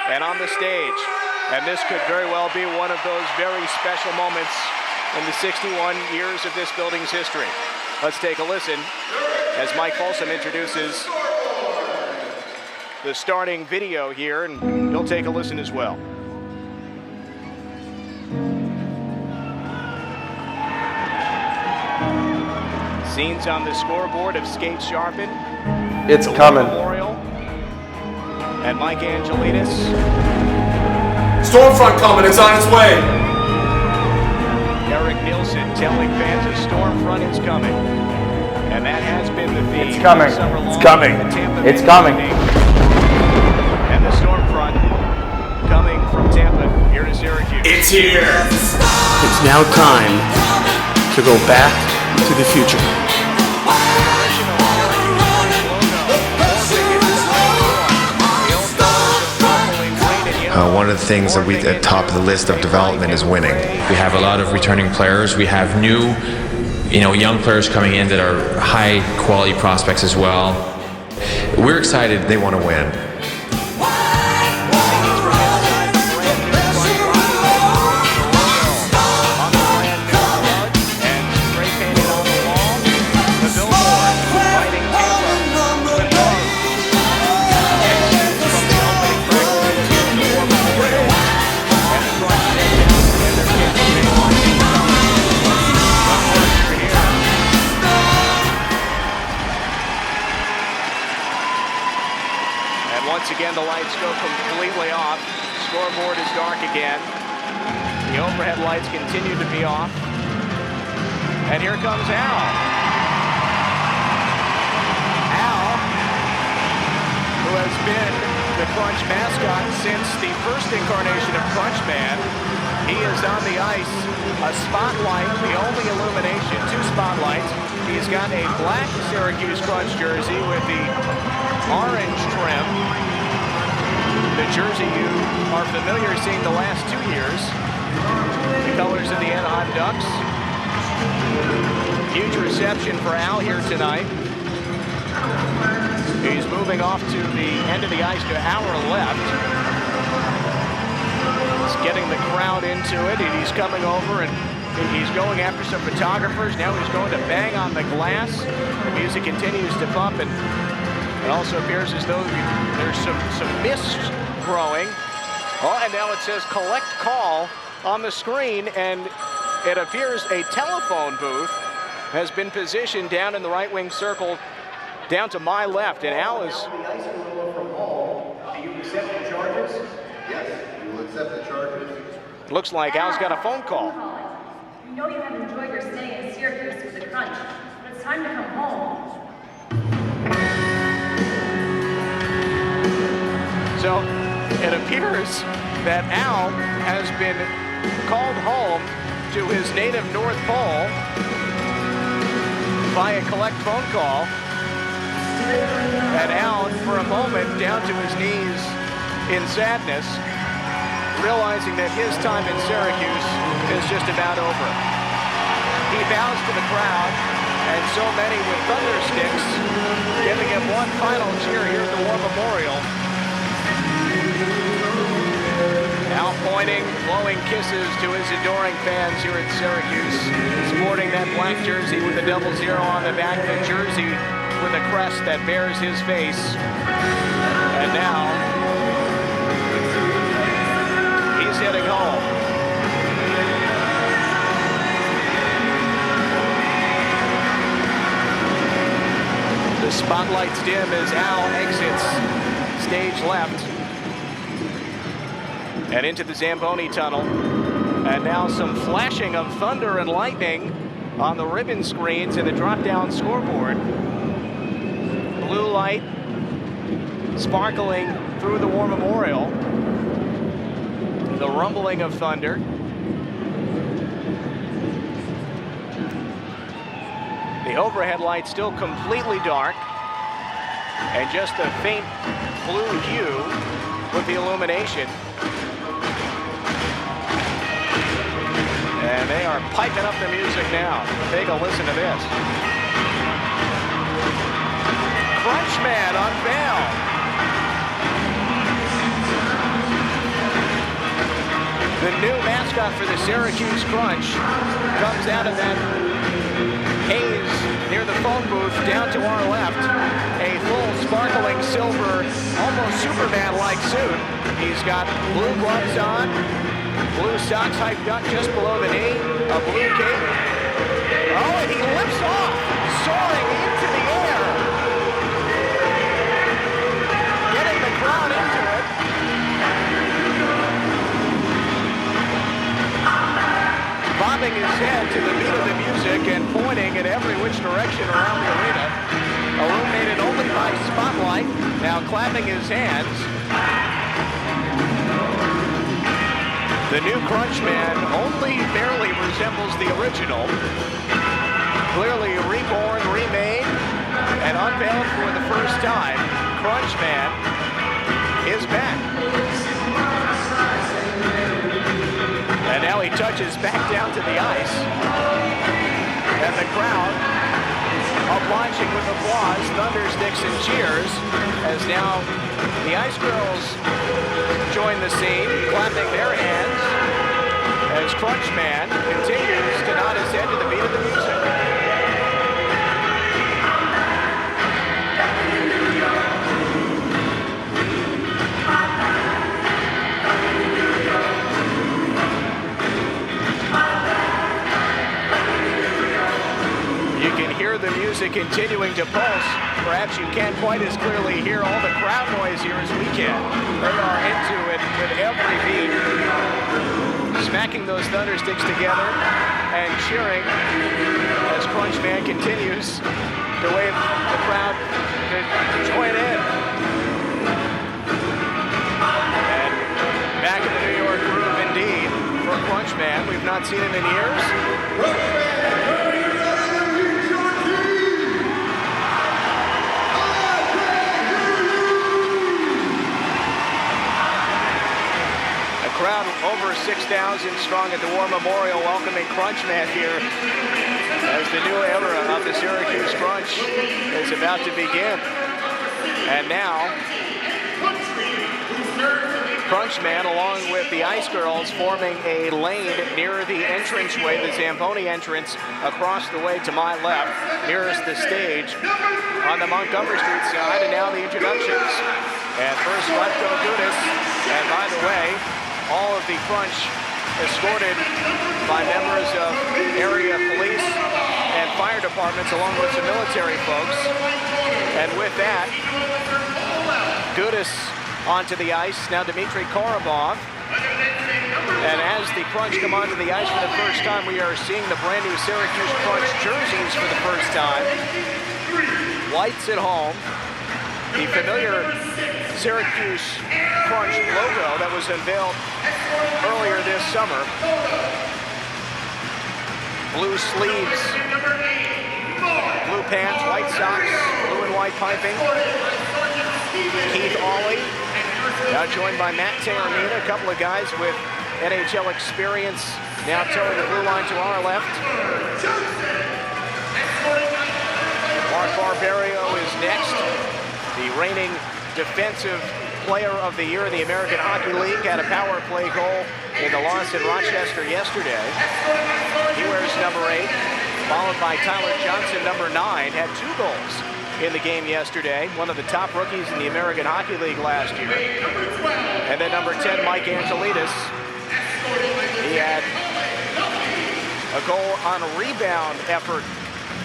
and on the stage. And this could very well be one of those very special moments in the 61 years of this building's history. Let's take a listen as Mike Folsom introduces the starting video here, and you'll take a listen as well. Scenes on the scoreboard of Skate Sharpen. It's coming. Memorial. And Mike Angelides. Stormfront coming, it's on its way. Eric Nielsen telling fans a Stormfront is coming. And that has been the theme. It's coming. It's coming. It's coming. And the Stormfront coming from Tampa here to Syracuse. It's here. It's now time to go back to the future. One of the things that we at top of the list of development is winning. We have a lot of returning players. We have new, young players coming in that are high quality prospects as well. We're excited. They want to win. Once again, the lights go completely off. Scoreboard is dark again. The overhead lights continue to be off. And here comes Al. Al, who has been the Crunch mascot since the first incarnation of Crunch Man. He is on the ice. A spotlight, the only illumination, 2 spotlights. He's got a black Syracuse Crunch jersey with the orange trim. The jersey you are familiar seeing the last 2 years. The colors of the Anaheim Ducks. Huge reception for Al here tonight. He's moving off to the end of the ice to our left. He's getting the crowd into it, and he's coming over and he's going after some photographers. Now he's going to bang on the glass. The music continues to pump, and it also appears as though there's some mist growing. Oh, and now it says collect call on the screen, and it appears a telephone booth has been positioned down in the right wing circle, down to my left, and Al is. Do you accept the charges? Yes, we will accept the charges. Looks like Al's got a phone call. We know you have enjoyed your stay in Syracuse with the Crunch, but it's time to come home. So it appears that Al has been called home to his native North Pole by a collect phone call. And Al, for a moment, down to his knees in sadness, realizing that his time in Syracuse is just about over. He bows to the crowd, and so many with thunder sticks, giving him one final cheer here at the War Memorial. Al pointing, blowing kisses to his adoring fans here at Syracuse, sporting that black jersey with the 00 on the back, the jersey with a crest that bears his face. And now, he's heading home. The spotlights dim as Al exits stage left and into the Zamboni tunnel. And now some flashing of thunder and lightning on the ribbon screens and the drop-down scoreboard. Blue light sparkling through the War Memorial. The rumbling of thunder. The overhead light still completely dark, and just a faint blue hue with the illumination. And they are piping up the music now. Take a listen to this. Crunch Man unveiled. The new mascot for the Syracuse Crunch comes out of that haze near the phone booth down to our left. A full sparkling silver, almost Superman-like suit. He's got blue gloves on, blue socks hiked up just below the knee, a blue cape. Oh, and he lifts off, soaring into the air. Getting the crowd into it. Bobbing his head to the beat of the music and pointing in every which direction around the arena. Illuminated only by spotlight, now clapping his hands. The new Crunch Man only barely resembles the original. Clearly reborn, remade, and unveiled for the first time. Crunch Man is back. And now he touches back down to the ice. And the crowd obliging with applause, thundersticks, and cheers as now the Ice Girls join the scene, clapping their hands as Crunch Man continues to nod his head to the beat of the music. You can hear the music continuing to pulse. Perhaps you can't quite as clearly hear all the crowd noise here as we can. They are into it with every beat, smacking those thundersticks together and cheering as Crunch Man continues to wave the crowd to join in. And back in the New York groove indeed for Crunch Man. We've not seen him in years. Crowd over 6,000 strong at the War Memorial welcoming Crunch Man here as the new era of the Syracuse Crunch is about to begin. And now, Crunch Man along with the Ice Girls forming a lane near the entranceway, the Zamboni entrance across the way to my left, nearest the stage on the Montgomery Street side. And now the introductions. And first, Lefko Gudis. And by the way, all of the Crunch escorted by members of area police and fire departments along with some military folks. And with that, Gudis onto the ice. Now Dmitry Korobov. And as the Crunch come onto the ice for the first time, we are seeing the brand new Syracuse Crunch jerseys for the first time. Whites at home. The familiar Syracuse Crunch logo that was unveiled earlier this summer. Blue sleeves, blue pants, white socks, blue and white piping. Keith Awley, now joined by Matt Taormina, a couple of guys with NHL experience, now towing the blue line to our left. Mark Barberio is next, the reigning defensive player of the year in the American Hockey League, had a power play goal in the loss in Rochester yesterday. He wears number 8, followed by Tyler Johnson, number 9, had 2 goals in the game yesterday, one of the top rookies in the American Hockey League last year. And then number 10, Mike Angelidis. He had a goal on a rebound effort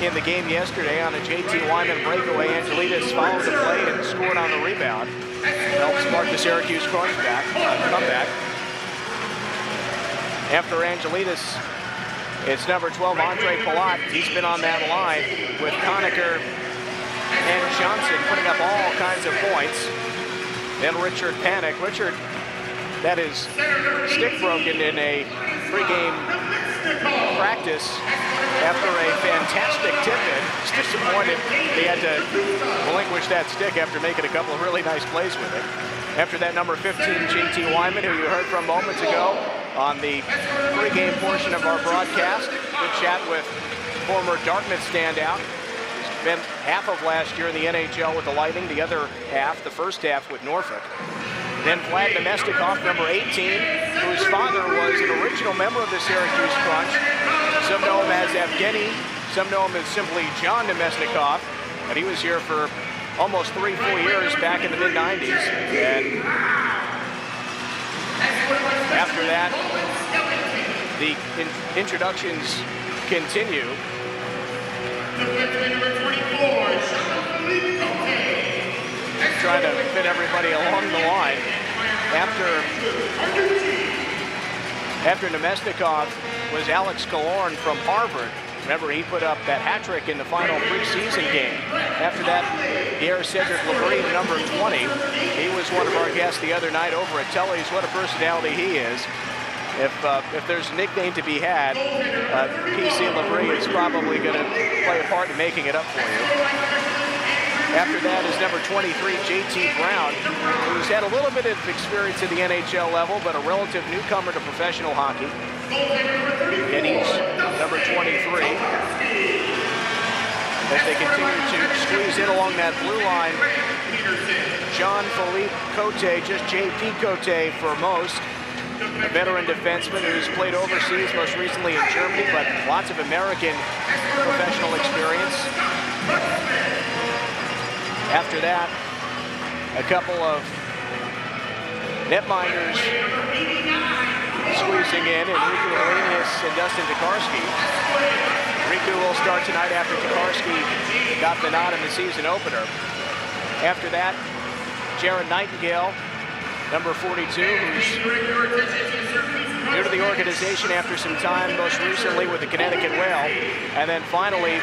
in the game yesterday on a J.T. Wyman breakaway. Angelidis followed the play and scored on the rebound. Helped spark the Syracuse Crunch comeback. After Angelidis, it's number 12, Andre Palat. He's been on that line with Conacher and Johnson putting up all kinds of points. Then Richard Panik. Richard, that is stick broken in a pregame practice after a fantastic tip-in. He's disappointed he had to relinquish that stick after making a couple of really nice plays with it. After that, number 15, J.T. Wyman, who you heard from moments ago on the pregame portion of our broadcast. Good chat with former Dartmouth standout. Spent half of last year in the NHL with the Lightning, the other half, the first half, with Norfolk. Then Vlad Nemestikov, number 18, whose father was an original member of the Syracuse Crunch. Some know him as Evgeny, some know him as simply John Nemestikov, but he was here for almost 3 full years back in the mid-90s. And after that, the introductions continue. Trying to fit everybody along the line. After Nemestikov was Alex Killorn from Harvard. Remember, he put up that hat trick in the final preseason game. After that, Pierre-Cedric Labrie, number 20. He was one of our guests the other night over at Tully's. What a personality he is. If there's a nickname to be had, PC Labrie is probably going to play a part in making it up for you. After that is number 23, JT Brown, who's had a little bit of experience at the NHL level, but a relative newcomer to professional hockey. And he's number 23. As they continue to squeeze in along that blue line, Jean-Philippe Cote, just JP Cote for most. A veteran defenseman who's played overseas, most recently in Germany, but lots of American professional experience. After that, a couple of netminders squeezing in, and Riku Alenius and Dustin Tokarski. Riku will start tonight after Tokarski got the nod in the season opener. After that, Jaron Nightingale, number 42, who's new to the organization after some time, most recently with the Connecticut Whale. And then finally,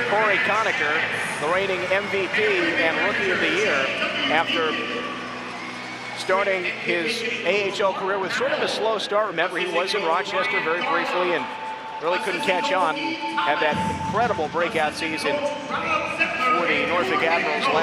Corey Conacher, the reigning MVP and Rookie of the Year, after starting his AHL career with sort of a slow start. Remember, he was in Rochester very briefly and really couldn't catch on. Had that incredible breakout season for the Norfolk Admirals last